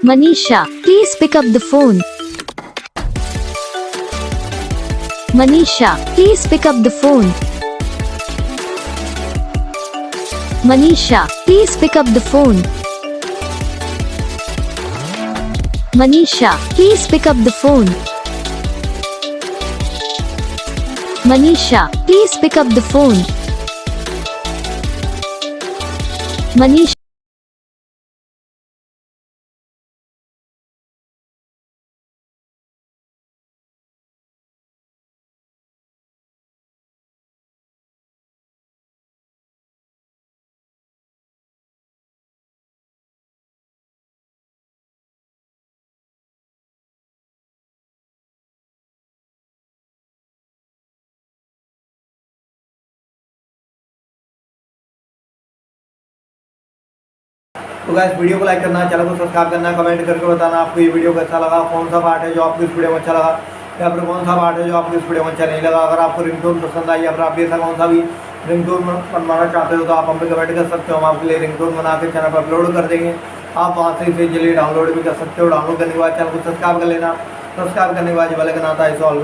Manisha, please pick up the phone. Manisha, please pick up the phone. Manisha, please pick up the phone. Manisha, please pick up the phone. Manisha, please pick up the phone. Manisha. तो guys video को like करना, channel को subscribe करना, comment करके बताना आपको ये video कैसा लगा, कौन सा पार्ट है जो आपको इस वीडियो में अच्छा लगा या फिर कौन सा पार्ट है जो आपको इस वीडियो में अच्छा नहीं लगा। अगर आपको रिंगटोन पसंद आई या फिर आप ऐसा कौन सा भी रिंगटोन बनवाना चाहते हो तो आप हम पे कमेंट कर सकते हो। हम आपके लिए रिंगटोन बना के चैनल पर अपलोड कर देंगे। आप वहाँ से इसे जल्दी डाउनलोड भी कर सकते हो। डाउनलोड करने के बाद चैनल को सब्सक्राइब कर लेना। सब्सक्राइब करने के बाद बेल आइकन आता है इसे ऑल